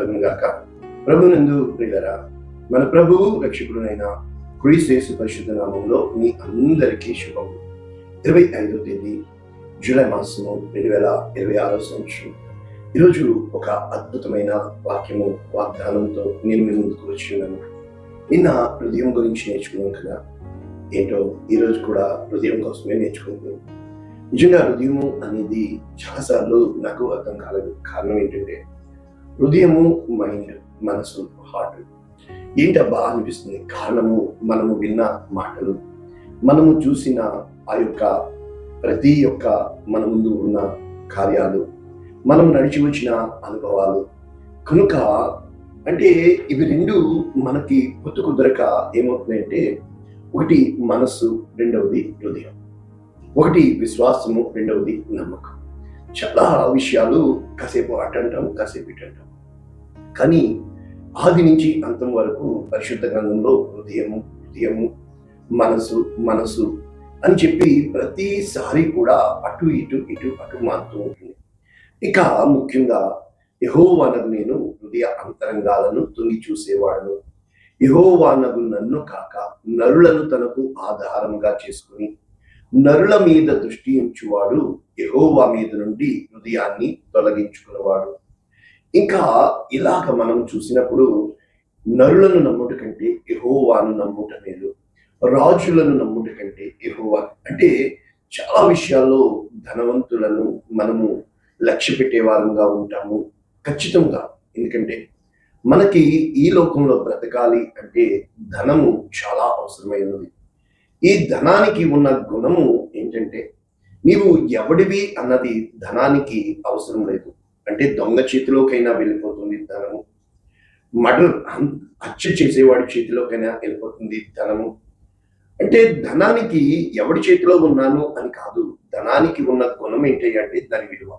కలుగును గాక. ప్రభునందు ప్రియులారా, మన ప్రభువు రక్షకుడునైన క్రీస్తు యేసు పరిశుద్ధ నామములో మీ అందరికీ శుభం. 25వ తేదీ జూలై మాసము 2026 సంవత్సరం. ఈరోజు ఒక అద్భుతమైన వాగ్దానంతో నేను మీ ముందుకు వచ్చి ఉన్నాను. నిన్న హృదయం గురించి నేర్చుకున్నాం కదా. ఏంటో ఈరోజు కూడా హృదయం కోసమే నేర్చుకుంటున్నాం. నిజంగా హృదయము అనేది చాలాసార్లు నాకు అర్థం కాలేదు. కారణం ఏంటంటే హృదయము, మైండ్, మనసు, హార్ట్ ఏంటబ్బా అనిపిస్తుంది. కారణము మనము విన్న మాటలు, మనము చూసిన ప్రతి మన ముందు ఉన్న కార్యాలు, మనం నడిచి వచ్చిన అనుభవాలు. కనుక అంటే ఇవి రెండు మనకి పొత్తు కుదరక ఏమవుతుందంటే, ఒకటి మనస్సు, రెండవది హృదయం. ఒకటి విశ్వాసము, రెండవది నమ్మకం. చాలా విషయాలు కాసేపు అటంటాం, కాసేపు ఇటంటాం. కానీ ఆది నుంచి అంతం వరకు పరిశుద్ధ గ్రంథంలో హృదయము, మనసు అని చెప్పి ప్రతిసారి కూడా అటు అటు మారుతూ ఉంటుంది. ఇక ముఖ్యంగా యెహోవానగు నేను హృదయ అంతరంగాలను తొంగి చూసేవాడను. యెహోవానగు నన్ను కాక నరులను తనకు ఆధారంగా చేసుకుని నరుల మీద దృష్టి ఉంచువాడు యెహోవా మీద నుండి హృదయాన్ని తొలగించుకున్నవాడు. ఇంకా ఇలాగ మనం చూసినప్పుడు నరులను నమ్ముట కంటే యెహోవాను నమ్ముట మేలు, రాజులను నమ్ముట కంటే యెహోవా. అంటే చాలా విషయాల్లో ధనవంతులను మనము లక్ష్య పెట్టే వారంగా ఉంటాము ఖచ్చితంగా. ఎందుకంటే మనకి ఈ లోకంలో బ్రతకాలి అంటే ధనము చాలా అవసరమైనది. ఈ ధనానికి ఉన్న గుణము ఏంటంటే, నీవు ఎవడివి అన్నది ధనానికి అవసరం లేదు. అంటే దొంగ చేతిలోకైనా వెళ్ళిపోతుంది ధనము, హత్య చేసేవాడి చేతిలోకైనా వెళ్ళిపోతుంది ధనము. అంటే ధనానికి ఎవడి చేతిలో ఉన్నాను అని కాదు, ధనానికి ఉన్న గుణం ఏంటి అంటే దాని విలువ.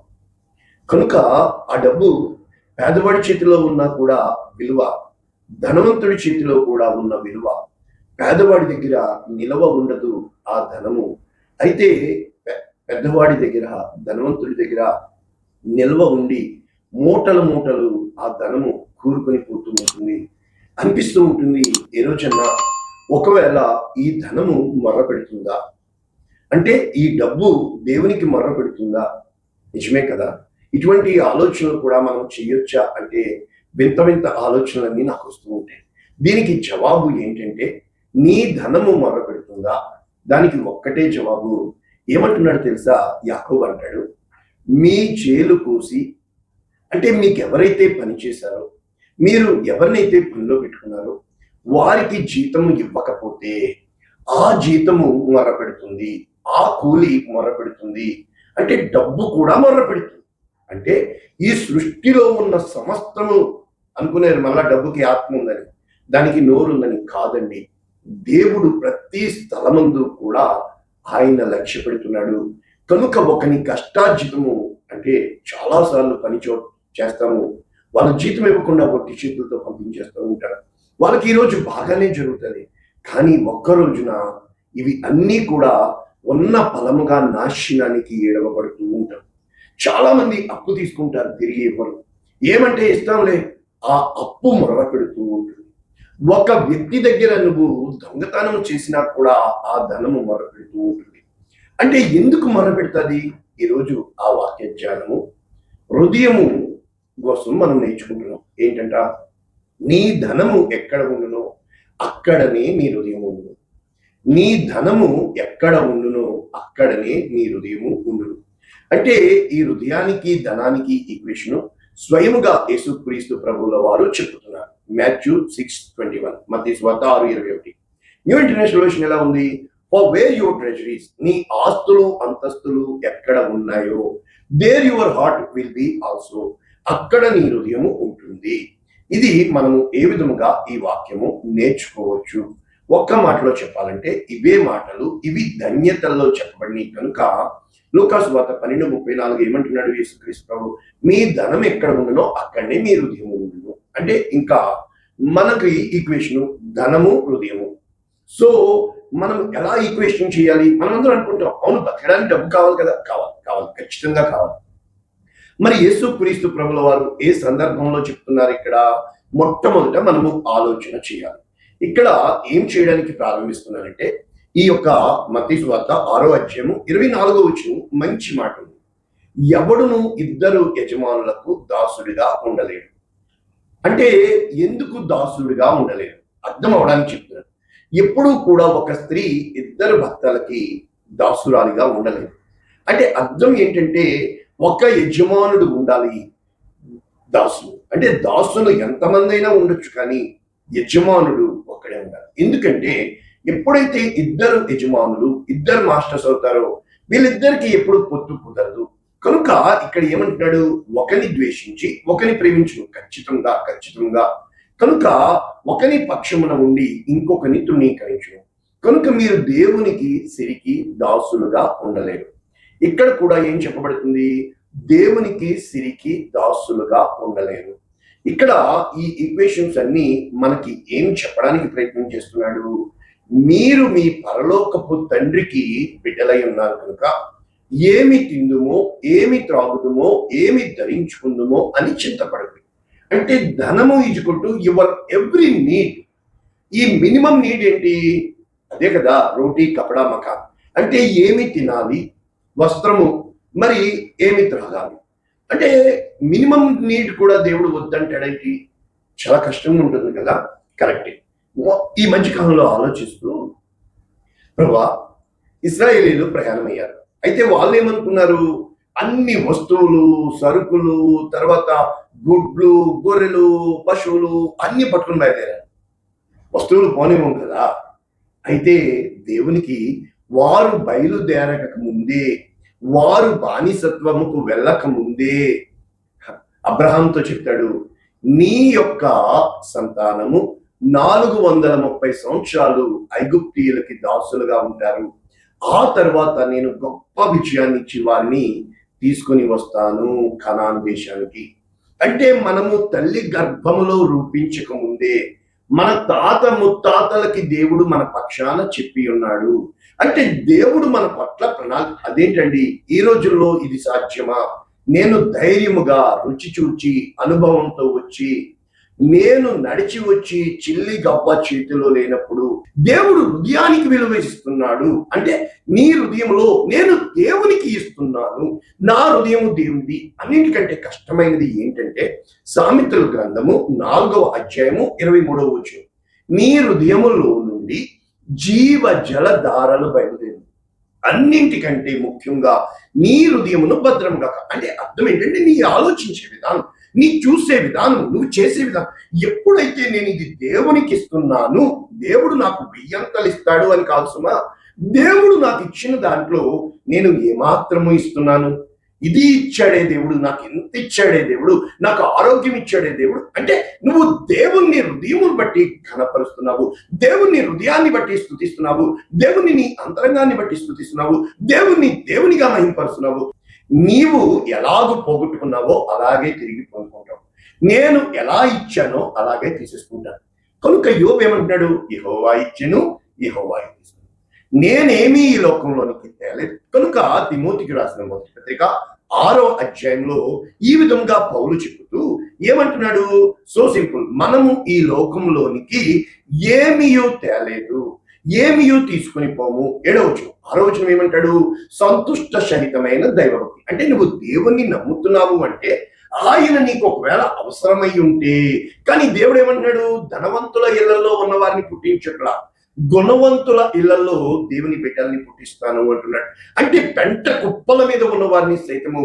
కనుక ఆ డబ్బు పేదవాడి చేతిలో ఉన్నా కూడా విలువ, ధనవంతుడి చేతిలో కూడా ఉన్న విలువ. పేదవాడి దగ్గర నిలవ ఉండదు ఆ ధనము, అయితే పెద్దవాడి దగ్గర, ధనవంతుడి దగ్గర నిల్వ ఉండి మూటలు ఆ ధనము కూరుకొని పోతూ ఉంటుంది. అనిపిస్తూ ఉంటుంది, ఏ రోజన్నా ఒకవేళ ఈ ధనము మొర్ర పెడుతుందా, అంటే ఈ డబ్బు దేవునికి మొర్ర పెడుతుందా? నిజమే కదా. ఇటువంటి ఆలోచనలు కూడా మనం చేయొచ్చా అంటే వింత ఆలోచనలన్నీ నాకు వస్తూ ఉంటాయి. దీనికి జవాబు ఏంటంటే, నీ ధనము మొర్ర పెడుతుందా? దానికి ఒక్కటే జవాబు. ఏమంటున్నాడు తెలుసా? యాకోబు అంటాడు, మీ చేలు కోసి, అంటే మీకు ఎవరైతే పని చేశారో, మీరు ఎవరినైతే పనిలో పెట్టుకున్నారో వారికి జీతము ఇవ్వకపోతే ఆ జీతము మొర్ర పెడుతుంది, ఆ కూలి మొర్ర పెడుతుంది. అంటే డబ్బు కూడా మొర్ర పెడుతుంది. అంటే ఈ సృష్టిలో ఉన్న సమస్తము అనుకునేది మళ్ళా డబ్బుకి ఆత్మ ఉందని, దానికి నోరు ఉందని కాదండి. దేవుడు ప్రతి స్థలమందు కూడా ఆయన లక్ష్య పెడుతున్నాడు. కనుక ఒకని కష్టార్జితము, అంటే చాలాసార్లు పని చేస్తాము, వాళ్ళ జీతం ఇవ్వకుండా ఒట్టి చేతులతో పంపించేస్తూ ఉంటారు. వాళ్ళకి ఈరోజు బాగానే జరుగుతుంది, కానీ ఒక్క రోజున ఇవి అన్నీ కూడా ఉన్న ఫలముగా నాశనానికి ఏడవబడుతూ ఉంటారు. చాలా మంది అప్పు తీసుకుంటారు, తిరిగి ఇవ్వరు. ఏమంటే ఇస్తాంలే, ఆ అప్పు మొర్ర పెడుతూ ఉంటుంది. ఒక వ్యక్తి దగ్గర నువ్వు దొంగతనం చేసినా కూడా ఆ ధనము మొర్ర పెడుతూ ఉంటుంది. అంటే ఎందుకు మొర్ర పెడుతుంది? ఈరోజు ఆ వాక్య ధ్యానము హృదయము కోసం మనం నేర్చుకుంటున్నాం. ఏంటంట, నీ ధనము ఎక్కడ ఉండునో అక్కడనే నీ హృదయం ఉండును. నీ ధనము ఎక్కడ ఉండునో అక్కడనే నీ హృదయము ఉండును. అంటే ఈ హృదయానికి ధనానికి ఈక్వేషను స్వయముగా యేసుక్రీస్తు ప్రభువుల వారు చెప్పుతున్నారు. మాథ్యూ 6:21, మత్తయి 6:21. న్యూ ఇంటర్నేషనల్ వర్షన్ ఎలా ఉంది? ఫర్ వేర్ యువర్ ట్రెజరీస్, నీ ఆస్తులు అంతస్తులు ఎక్కడ ఉన్నాయో, there your heart will be also, అక్కడ నీ హృదయము ఉంటుంది. ఇది మనము ఏ విధముగా ఈ వాక్యము నేర్చుకోవచ్చు? ఒక్క మాటలో చెప్పాలంటే ఇవే మాటలు, ఇవి ధన్యతల్లో చెప్పబడినవి. కనుక లూకాసు వార్త 12:34 ఏమంటున్నాడు యేసుక్రీస్తు ప్రభు? మీ ధనం ఎక్కడ ఉండునో అక్కడనే మీ హృదయము ఉండును. అంటే ఇంకా మనకి ఈక్వేషను ధనము, హృదయము. సో మనం ఎలా ఈక్వేషన్ చేయాలి? మనం అందరం అనుకుంటాం, అవును బతకడానికి డబ్బు కావాలి కదా. కావాలి, ఖచ్చితంగా కావాలి. మరి యేసుక్రీస్తు ప్రభుల వారు ఏ సందర్భంలో చెప్తున్నారు ఇక్కడ? మొట్టమొదట మనము ఆలోచన చేయాలి. ఇక్కడ ఏం చేయడానికి ప్రారంభిస్తున్నారంటే, ఈ యొక్క మత్తయి సువార్త 6వ అధ్యాయము 24వ వచనం మంచి మాట ఉంది. ఎవడును ఇద్దరు యజమానులకు దాసుడిగా ఉండలేడు. అంటే ఎందుకు దాసుడిగా ఉండలేడు? అర్థం అవడానికి చెప్తున్నారు. ఎప్పుడూ కూడా ఒక స్త్రీ ఇద్దరు భర్తలకి దాసురాలిగా ఉండలేదు. అంటే అర్థం ఏంటంటే, ఒక యజమానుడు ఉండాలి, దాసులు అంటే దాసులు ఎంతమంది అయినా ఉండొచ్చు, కానీ యజమానుడు ఒక్కడే ఉండాలి. ఎందుకంటే ఎప్పుడైతే ఇద్దరు యజమానులు, ఇద్దరు మాస్టర్స్ అవుతారో వీళ్ళిద్దరికి ఎప్పుడు పొత్తు కుదరదు. కనుక ఇక్కడ ఏమంటున్నాడు? ఒకని ద్వేషించి ఒకని ప్రేమించును. ఖచ్చితంగా ఖచ్చితంగా. కనుక ఒకని పక్షమున ఉండి ఇంకొకని తృణీకరించును. కనుక మీరు దేవునికి సిరికి దాసులుగా ఉండలేరు. ఇక్కడ కూడా ఏం చెప్పబడుతుంది? దేవునికి సిరికి దాసులుగా ఉండలేరు. ఇక్కడ ఈ ఈక్వేషన్స్ అన్ని మనకి ఏం చెప్పడానికి ప్రయత్నం చేస్తున్నాడు? మీరు మీ పరలోకపు తండ్రికి బిడ్డలై ఉన్నారు కనుక ఏమి తిందుమో, ఏమి త్రాగుదుమో, ఏమి ధరించుకుందుమో అని చింతపడదు. అంటే ధనము ఈజ్వల్ యువర్ ఎవ్రీ నీడ్. ఈ మినిమం నీడ్ ఏంటి? అదే కదా, రోటీ కపడా మకాన్. అంటే ఏమి తినాలి, వస్త్రము, మరి ఏమి త్రాగాలి. అంటే మినిమం నీడ్ కూడా దేవుడు వద్దంటాడేంటి? చాలా కష్టంగా ఉంటుంది కదా. కరెక్టే. ఈ మధ్యకాలంలో ఆలోచిస్తూ, ప్రభా, ఇశ్రాయేలీలు ప్రయాణమయ్యారు. అయితే వాళ్ళు ఏమనుకున్నారు? అన్ని వస్తువులు, సరుకులు, తర్వాత గుడ్లు, గొర్రెలు, పశువులు అన్ని పట్టుకుని బయలుదేరారు. వస్తువులు పోనివ్వం కదా. అయితే దేవునికి వారు బయలుదేరక ముందే, వారు బానిసత్వముకు వెళ్ళక ముందే అబ్రహాంతో చెప్తాడు, నీ యొక్క సంతానము 430 సంవత్సరాలు ఐగుప్తీయులకి దాసులుగా ఉంటారు. ఆ తర్వాత నేను గొప్ప విజయాన్ని ఇచ్చి వారిని తీసుకొని వస్తాను కనాన్ దేశానికి. అంటే మనము తల్లి గర్భములో రూపించక ముందే మన తాత ముత్తాతలకి దేవుడు మన పక్షాన చెప్పి ఉన్నాడు. అంటే దేవుడు మన పట్ల ప్రణాళిక. అదేంటండి ఈ రోజుల్లో ఇది సాధ్యమా? నేను ధైర్యముగా రుచి చూచి అనుభవంతో వచ్చి, నేను నడిచి వచ్చి చిల్లి గవ్వ చేతిలో లేనప్పుడు దేవుడు హృదయానికి విలువ ఇస్తున్నాడు. అంటే నీ హృదయంలో నేను దేవునికి ఇస్తున్నాను, నా హృదయము దేవుడిది. అన్నింటికంటే కష్టమైనది ఏంటంటే సామెతల గ్రంథము 4వ అధ్యాయము 23వ వచనం, నీ హృదయములో నుండి జీవ జలధారలు బయలుదేరు. అన్నింటికంటే ముఖ్యంగా నీ హృదయమును భద్రంగా. అంటే అర్థం ఏంటంటే నీ ఆలోచించే విధానం, నీ చూసే విధానం, నువ్వు చేసే విధానం. ఎప్పుడైతే నేను ఇది దేవునికి ఇస్తున్నాను, దేవుడు నాకు 1000 ఇస్తాడు అని కాదు సుమా, దేవుడు నాకు ఇచ్చిన దాంట్లో నేను ఏమాత్రము ఇస్తున్నాను. ఇది ఇచ్చాడే దేవుడు, నాకు ఎంత ఇచ్చాడే దేవుడు, నాకు ఆరోగ్యం ఇచ్చాడే దేవుడు. అంటే నువ్వు దేవుణ్ణి హృదయమును బట్టి ఘనపరుస్తున్నావు, దేవుణ్ణి హృదయాన్ని బట్టి స్తుతిస్తున్నావు, దేవుణ్ణి నీ అంతరంగాన్ని బట్టి స్తుతిస్తున్నావు, దేవుణ్ణి దేవునిగా మహింపరుస్తున్నావు. నీవు ఎలాగ పోగొట్టుకున్నావో అలాగే తిరిగి పొందుకుంటావు. నేను ఎలా ఇచ్చానో అలాగే తీసేసుకుంటాను. కనుక యోబు ఏమంటున్నాడు? యెహోవా ఇచ్చెను, యెహోవా తీసుకున్నాను, నేనేమీ ఈ లోకంలోనికి తేలేదు. కనుక తిమోతికి రాసిన మొదటి పత్రిక 6వ అధ్యాయంలో ఈ విధంగా పౌలు చెబుతూ ఏమంటున్నాడు? సో సింపుల్, మనము ఈ లోకంలోనికి ఏమీయూ తేలేదు, ఏమీయూ తీసుకుని పోము. 7వ వచనం, 6వ వచనం ఏమంటాడు? సంతుష్ట సహితమైన దైవభక్తి. అంటే నువ్వు దేవుణ్ణి నమ్ముతున్నావు అంటే ఆయన నీకు ఒకవేళ అవసరమై ఉంటే, కానీ దేవుడు ఏమంటున్నాడు? ధనవంతుల ఇళ్లలో ఉన్న వారిని పుట్టించట్లా, గుణవంతుల ఇళ్లలో దేవుని బిడ్డల్ని పుట్టిస్తాను అంటున్నాడు. అంటే పెంట కుప్పల మీద ఉన్న వారిని సైతము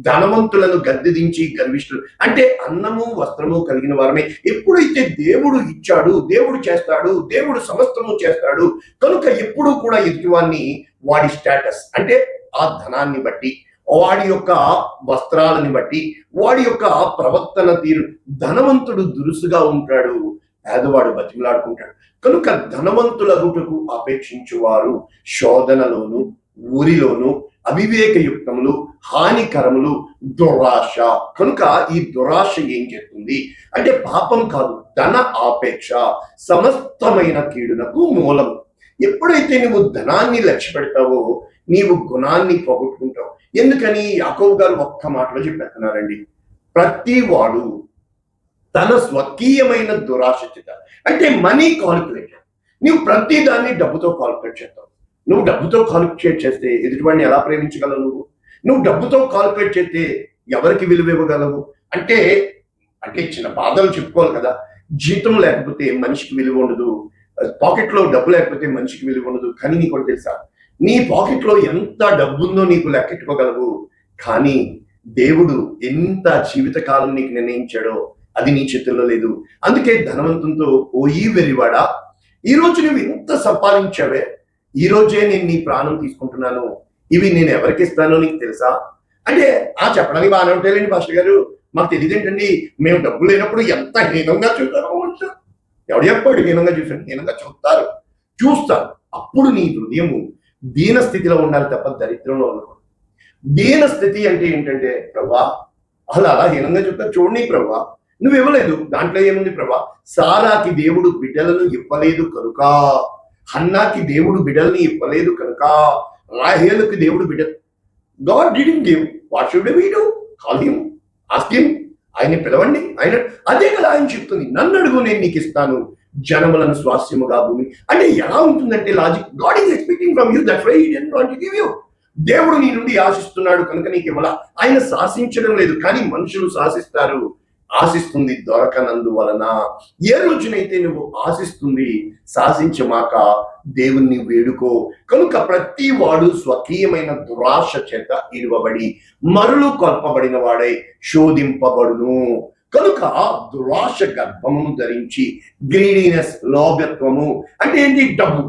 ధనవంతులను గద్దెదించి గర్విష్ఠులు, అంటే అన్నము వస్త్రము కలిగిన వారమే. ఎప్పుడైతే దేవుడు ఇచ్చాడు, దేవుడు చేస్తాడు, దేవుడు సమస్తము చేస్తాడు, కనుక ఎప్పుడూ కూడా ఎదుటివాన్ని వాడి స్టేటస్, అంటే ఆ ధనాన్ని బట్టి, వాడి యొక్క వస్త్రాలని బట్టి, వాడి యొక్క ప్రవర్తన తీరు. ధనవంతుడు దురుసుగా ఉంటాడు, పేదవాడు బతిమలాడుకుంటాడు. కనుక ధనవంతులగుటకు అపేక్షించువారు శోధనలోను, ఊరిలోను, అవివేకయుక్తములు, హానికరములు, దురాశ. కనుక ఈ దురాశ ఏం చేస్తుంది అంటే పాపం కాదు, ధన ఆపేక్ష సమస్తమైన కీడునకు మూలం. ఎప్పుడైతే నువ్వు ధనాన్ని లక్ష్య పెడతావో నీవు గుణాన్ని పోగొట్టుకుంటావు. ఎందుకని యాకోబు గారు ఒక్క మాటలో చెప్పేస్తున్నారండి, ప్రతి వాడు తన స్వకీయమైన దురాశ చేత, అంటే మనీ కాలిక్యులేటర్. నువ్వు ప్రతి దాన్ని డబ్బుతో కాలిక్యులేట్ చేస్తావు. నువ్వు డబ్బుతో కాలిక్యులేట్ చేస్తే ఎదుటివాడిని ఎలా ప్రేమించగలవు? నువ్వు డబ్బుతో కాలిక్యులేట్ చేస్తే ఎవరికి విలువ ఇవ్వగలవు? అంటే అంటే చిన్న బాధలు చెప్పుకోవాలి కదా. జీతం లేకపోతే మనిషికి విలువ ఉండదు, పాకెట్లో డబ్బు లేకపోతే మనిషికి విలువ ఉండదు. కానీ నీకు ఒకటి తెలుసా, నీ పాకెట్లో ఎంత డబ్బు ఉందో నీకు లెక్కెట్టుకోగలవు, కానీ దేవుడు ఎంత జీవితకాలం నీకు నిర్ణయించాడో అది నీ చేతుల్లో లేదు. అందుకే ధనవంతునితో ఓ ఈ వెరివాడా, ఈ రోజు నువ్వు ఎంత సంపాదించావే, ఈ రోజే నేను నీ ప్రాణం తీసుకుంటున్నాను, ఇవి నేను ఎవరికి ఇస్తానో నీకు తెలుసా అంటే చెప్పడానికి బాగానే ఉంటాయండి పాస్టర్ గారు, మాకు తెలియదు ఏంటండి, మేము డబ్బు లేనప్పుడు ఎంత హీనంగా చూస్తారో. ఎవడు చెప్పాడు హీనంగా చూసాను? హీనంగా చూస్తారు. అప్పుడు నీ హృదయము దీన స్థితిలో ఉండాలి తప్ప దరిద్రంలో ఉండకూడదు. దీన స్థితి అంటే ఏంటంటే, ప్రభా అలా హీనంగా చూస్తారు చూడండి ప్రభా, నువ్వు ఇవ్వలేదు, దాంట్లో ఏముంది ప్రభా? సారాకి దేవుడు బిడ్డలను ఇవ్వలేదు కనుక, హన్నాకి దేవుడు బిడ్డల్ని ఇవ్వలేదు కనుక, రాహేలుకి దేవుడు బిడ్డ, God didn't give, what should we do? Call him, ask him, ఆయన పిలవండి. ఆయన అదే కదా ఆయన చెప్తుంది, నన్ను అడుగు నేను నీకు ఇస్తాను జనములను స్వాస్థ్యముగా భూమి. అంటే ఎలా ఉంటుందంటే logic, God is expecting from you, that's why he didn't want to give you. దేవుడు నీ నుండి ఆశిస్తున్నాడు కనుక నీకు ఇవ్వాల. ఆయన శాసించడం లేదు, కానీ మనుషులు శాసిస్తారు. ఆశిస్తుంది దొరకనందువలన. ఏ రోజునైతే నువ్వు ఆశిస్తుంది శాసించమాక దేవుణ్ణి వేడుకో. కనుక ప్రతి వాడు స్వకీయమైన దురాశ చేత ఇరువబడి మరులు కొల్పబడిన వాడై శోధింపబడును. కనుక దురాశ గర్భమును ధరించి గ్రీడీనెస్, లోభత్వము అంటే ఏంటి? డబ్బు.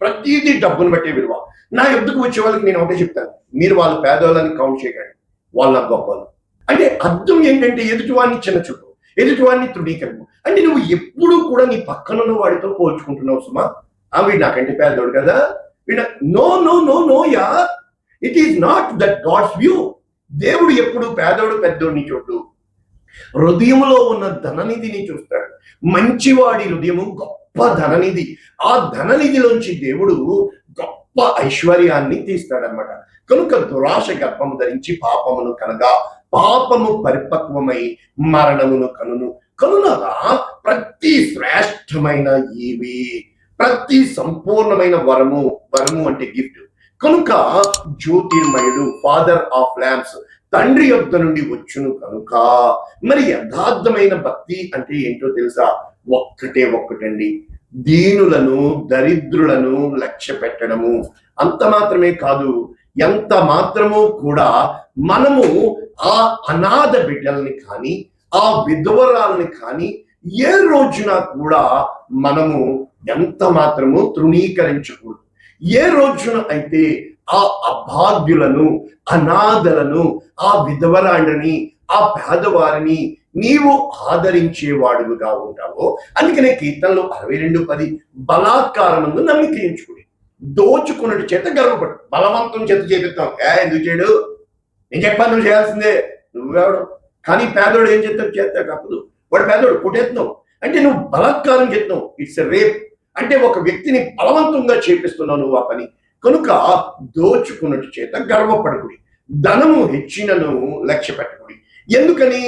ప్రతిదీ డబ్బును బట్టే విలువ. నా ఎద్దుకు వచ్చే వాళ్ళకి నేను ఒకటే చెప్తాను, మీరు వాళ్ళ పేదవాళ్ళని కౌంట్ చేయకండి, వాళ్ళ గొప్పలు. అంటే అర్థం ఏంటంటే ఎదుటివాడిని చిన్న చూపు, ఎదుటివాడిని తృణీకరము. అంటే నువ్వు ఎప్పుడూ కూడా నీ పక్కనున్న వాడితో పోల్చుకుంటున్నావు సుమా. వీడు నాకంటే పేదోడు కదా, వీడు నో యా, it is not that God's view. దేవుడు ఎప్పుడు పేదోడు పెద్దోడిని చూడు, హృదయంలో ఉన్న ధననిధిని చూస్తాడు. మంచివాడి హృదయము గొప్ప ధననిధి. ఆ ధననిధిలోంచి దేవుడు గొప్ప ఐశ్వర్యాన్ని తీస్తాడనమాట. కనుక దురాశ గర్భము ధరించి పాపమును కనగా, పాపము పరిపక్వమై మరణమును కనునగా ప్రతి శ్రేష్టమైన ఈవి, ప్రతి సంపూర్ణమైన వరము అంటే గిఫ్ట్. కనుక జ్యోతిర్మయుడు, ఫాదర్ ఆఫ్ ల్యాంప్స్, తండ్రి యొద్ద నుండి వచ్చును కనుక. మరి యథార్థమైన భక్తి అంటే ఏంటో తెలుసా? ఒక్కటండి, దీనులను దరిద్రులను లక్ష్య పెట్టడము. అంత మాత్రమే కాదు, ఎంత మాత్రము కూడా మనము ఆ అనాథ బిడ్డల్ని కానీ, ఆ విధవరాలని కానీ ఏ రోజున కూడా మనము ఎంత మాత్రము తృణీకరించకూడదు. ఏ రోజున అయితే ఆ అభాగ్యులను, అనాథలను, ఆ విధవరాండ్రని, ఆ పేదవారిని నీవు ఆదరించేవాడుగా ఉంటావో, అందుకనే కీర్తనలో 62:10 బలాత్కారమందు నమ్మిక ఎంచుకుని దోచుకున్నట్టు చేత గర్వపడు, బలవంతం చేత చేపిస్తాం. ఎందుకు చేయడు? నేను చెప్పాను నువ్వు చేయాల్సిందే, నువ్వు కావడం. కానీ పేదోడు ఏం చేస్తాడు? చేస్తే తప్పదు, వాడు పేదోడు కొట్టేస్తున్నావు అంటే నువ్వు బలాత్కారం చేస్తున్నావు. It's rape. అంటే ఒక వ్యక్తిని బలవంతంగా చేపిస్తున్నావు నువ్వు ఆ పని. కనుక దోచుకున్నట్టు చేత గర్వపడకుడి, ధనము హెచ్చినను లక్ష్య పెట్టకుడి. ఎందుకని?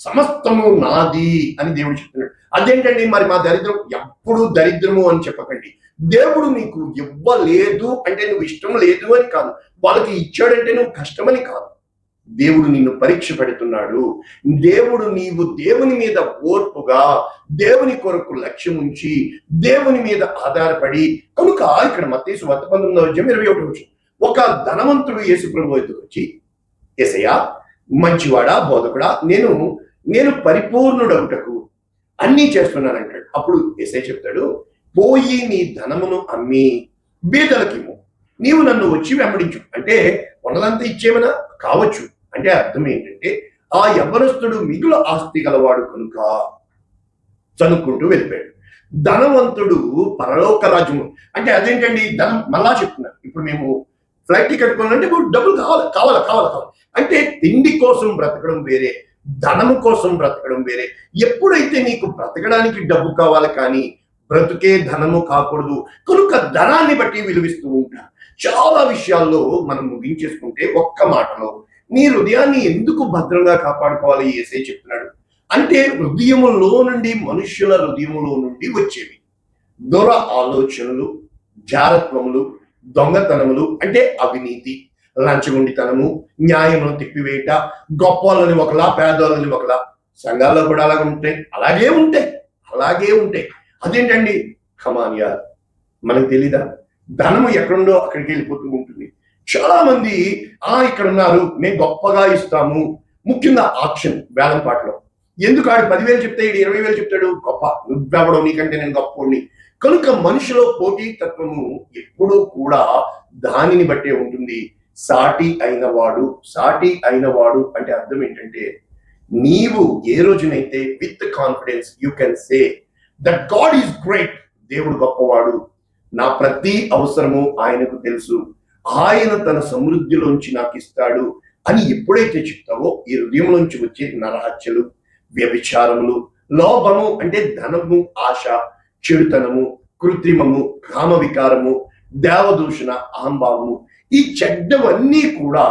సమస్తము నాది అని దేవుడు చెప్తున్నాడు. అదేంటండి మరి మా దరిద్రం? ఎప్పుడు దరిద్రము అని చెప్పకండి. దేవుడు నీకు ఇవ్వలేదు అంటే నువ్వు ఇష్టం లేదు అని కాదు, వాళ్ళకి ఇచ్చాడంటే నువ్వు కష్టమని కాదు. దేవుడు నిన్ను పరీక్ష పెడుతున్నాడు. నీవు దేవుని మీద ఓర్పుగా, దేవుని కొరకు లక్ష్యం ఉంచి, దేవుని మీద ఆధారపడి. కనుక ఇక్కడ మత్తయి సువార్త 19:21 ఒక ధనవంతుడు యేసు ప్రభువు వద్దకు వచ్చి, యేసయ్యా, మంచివాడా, బోధకుడా, నేను పరిపూర్ణుడవుటకు అన్నీ చేస్తున్నానంటాడు. అప్పుడు యేసయ్య చెప్తాడు, పోయి నీ ధనమును అమ్మి బీదలకిమ్ము, నీవు నన్ను వచ్చి వెంబడించు. అంటే ఉన్నదంతా ఇచ్చేమనా? కావచ్చు. అంటే అర్థం ఏంటంటే ఆ యవ్వనస్తుడు మిగులు ఆస్తి గలవాడు కనుక చనుక్కుంటూ వెళ్ళిపోయాడు. ధనవంతుడు పరలోక రాజ్యము. అంటే అదేంటండి? ధనం మళ్ళా చెప్తున్నారు. ఇప్పుడు మేము ఫ్లైట్ టికెట్ కొనాలంటే డబ్బులు కావాలి. అంటే తిండి కోసం బ్రతకడం వేరే, ధనము కోసం బ్రతకడం వేరే. ఎప్పుడైతే నీకు బ్రతకడానికి డబ్బు కావాలి కానీ బ్రతుకే ధనము కాకూడదు, కనుక ధనాన్ని బట్టి విలువిస్తూ ఉంటారు. చాలా విషయాల్లో మనం ముగించేసుకుంటే ఒక్క మాటలో నీ హృదయాన్ని ఎందుకు భద్రంగా కాపాడుకోవాలి యేసయ్య చెప్తున్నాడు అంటే, హృదయములో నుండి, మనుష్యుల హృదయములో నుండి వచ్చేవి దుర ఆలోచనలు, జారత్వములు, దొంగతనములు అంటే అవినీతి, లంచగొండితనము, న్యాయమును తిప్పివేయట, గొప్ప వాళ్ళని ఒకలా, పేదవాళ్ళని ఒకలా. సంఘాల్లో కూడా అలాగే ఉంటాయి. అదేంటండి? కమాన్యా, మనకు తెలీదా? ధనము ఎక్కడుందో అక్కడికి వెళ్ళిపోతూ ఉంటుంది. చాలా మంది ఇక్కడ ఉన్నారు, మేము గొప్పగా ఇస్తాము. ముఖ్యంగా ఆక్షన్, వేలం పాటలో ఎందుకు ఆడు 10,000 చెప్తే 20,000 చెప్తాడు? గొప్ప, నువ్వెవడో, నీకంటే నేను గొప్పని. కనుక మనిషిలో పోటీ తత్వము ఎప్పుడూ కూడా దానిని బట్టే ఉంటుంది. సాటి అయినవాడు అంటే అర్థం ఏంటంటే, నీవు ఏ రోజునైతే with confidence you can say that God is great, దేవుడు గొప్పవాడు, నా ప్రతి అవసరము ఆయనకు తెలుసు, ఆయన తన సమృద్ధిలోంచి నాకు ఇస్తాడు అని ఎప్పుడైతే చెప్తావో, ఈ హృదయంలోంచి వచ్చే నరహత్యలు, వ్యభిచారములు, లోభము అంటే ధనము, ఆశ, చెడుతనము, కృత్రిమము, కామ వికారము, దేవదూషణ, అహంభావము, ఈ చెడ్డవన్నీ కూడా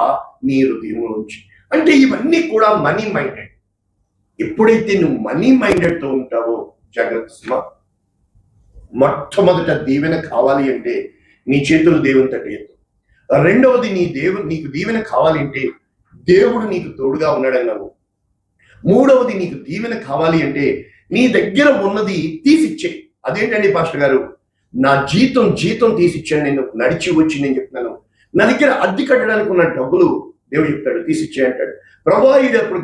నీ హృదయంలోంచి. అంటే ఇవన్నీ కూడా మనీ మైండెడ్. ఎప్పుడైతే నువ్వు మనీ మైండెడ్ తో ఉంటావో, జాగ్రత్త. మొట్టమొదట దీవెన కావాలి అంటే నీ చేతులు దేవుని తట్టు ఎత్తు. రెండవది, నీకు దీవెన కావాలి అంటే దేవుడు నీకు తోడుగా ఉన్నాడన్నావు. మూడవది, నీకు దీవెన కావాలి అంటే నీ దగ్గర ఉన్నది తీసిచ్చే. అదేంటండి పాస్టర్ గారు? నా జీతం తీసిచ్చాను, నేను నడిచి వచ్చి నేను చెప్తున్నాను. నా దగ్గర అద్దె కట్టడానికి ఉన్న డబ్బులు దేవుడు చెప్తాడు తీసిచ్చే అంటాడు. ప్రభా, ఇది అప్పుడు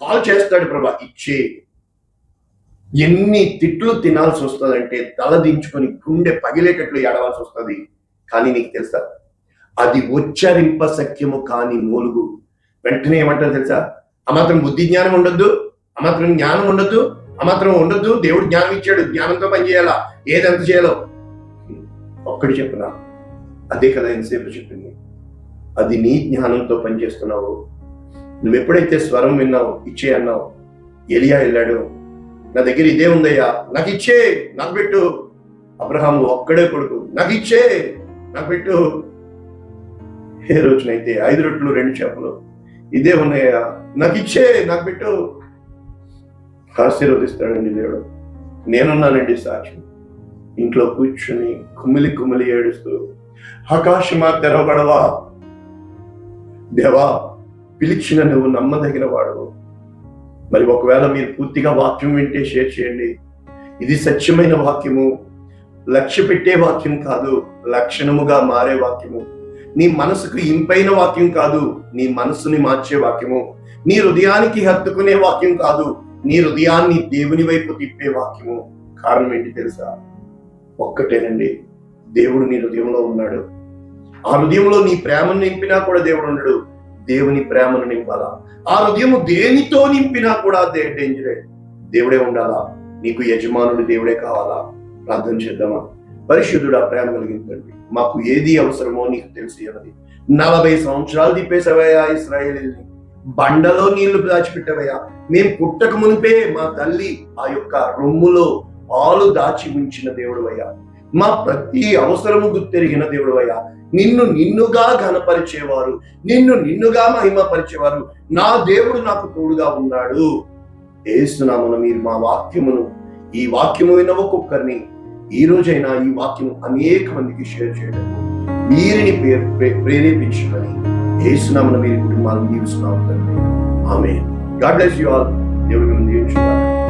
కాల్ చేస్తాడు, ప్రభా ఇచ్చే. ఎన్ని తిట్లు తినాల్సి వస్తుందంటే తల దించుకొని గుండె పగిలేటట్లు ఏడవాల్సి వస్తుంది. కానీ నీకు తెలుసా, అది ఉచ్చరింప సఖ్యము కాని మూలుగు. వెంటనే ఏమంటారు తెలుసా? అమాత్రం బుద్ధి జ్ఞానం ఉండొద్దు, అమాత్రం జ్ఞానం ఉండొద్దు, దేవుడు జ్ఞానం ఇచ్చాడు, జ్ఞానంతో పని చేయాలా, ఏదంత చేయాలో. ఒక్కడి చెప్పనా, అదే కదా ఎంతసేపు చెప్పింది. అది నీ జ్ఞానంతో పనిచేస్తున్నావు. నువ్వు ఎప్పుడైతే స్వరం విన్నావు, ఇచ్చే అన్నావు, ఎలియా వెళ్ళాడు, నా దగ్గర ఇదే ఉందయ్యా, నాకు ఇచ్చే, నాకు పెట్టు. అబ్రహాము ఒక్కడే కొడుకు, నాకు ఇచ్చే, నాకు పెట్టు. ఏ రోజునైతే 5 రొట్టెలు 2 చేపలు ఇదే ఉన్నాయా, నాకు ఇచ్చే, నాకు పెట్టు. ఆశీర్వదిస్తాడండి దేవుడు. నేనున్నానండి సాక్షి. ఇంట్లో కూర్చుని కుమిలి ఏడుస్తూ, ఆకాశమా తెరవబడవా, దేవా పిలిచిన నువ్వు నమ్మదగిన వాడు. మరి ఒకవేళ మీరు పూర్తిగా వాక్యం వింటే షేర్ చేయండి. ఇది సత్యమైన వాక్యము, లక్ష్య పెట్టే వాక్యం కాదు, లక్షణముగా మారే వాక్యము. నీ మనసుకు ఇంపైన వాక్యం కాదు, నీ మనసుని మార్చే వాక్యము. నీ హృదయానికి హత్తుకునే వాక్యం కాదు, నీ హృదయాన్ని దేవుని వైపు తిప్పే వాక్యము. కారణం ఏంటి తెలుసా? ఒక్కటేనండి, దేవుడు నీ హృదయంలో ఉన్నాడు. ఆ హృదయంలో నీ ప్రేమను నింపినా కూడా దేవుడు ఉండడు, దేవుని ప్రేమను నింపాలా. ఆ హృదయము దేనితో నింపినా కూడా డేంజరే. దేవుడే ఉండాలా, నీకు యజమానుడు దేవుడే కావాలా. ప్రార్థన చేద్దామా? పరిశుద్ధుడా, ప్రేమ కలిగించండి. మాకు ఏది అవసరమో నీకు తెలిసి అన్నది. 40 సంవత్సరాలు తిప్పేసవయ్యా ఇశ్రాయేలీని, బండలో నీళ్లు దాచిపెట్టవయ్యా. మేము పుట్టక మునిపే మా తల్లి ఆ యొక్క రొమ్ములో పాలు దాచి ఉంచిన దేవుడు అయ్యా. మా ప్రతి అవసరము గుర్తెరిగిన దేవుడు అయ్యా. నిన్నుగా ఘనపరిచేవారు, నిన్నుగా మహిమపరిచేవారు నా దేవుడు నాకు తోడుగా ఉన్నాడు. యేసునామమున మీరు మా వాక్యమును, ఈ వాక్యము విన్న ఒక్కొక్కరిని ఈ రోజైనా ఈ వాక్యము అనేక మందికి షేర్ చేయడం, వీరిని ప్రేరేపించమని యేసునామమున మీరు కుటుంబాలను దీవిస్తున్నాము తండ్రి. Amen. God bless you all. దేవుడు మిమ్మల్ని దీవించుగాక.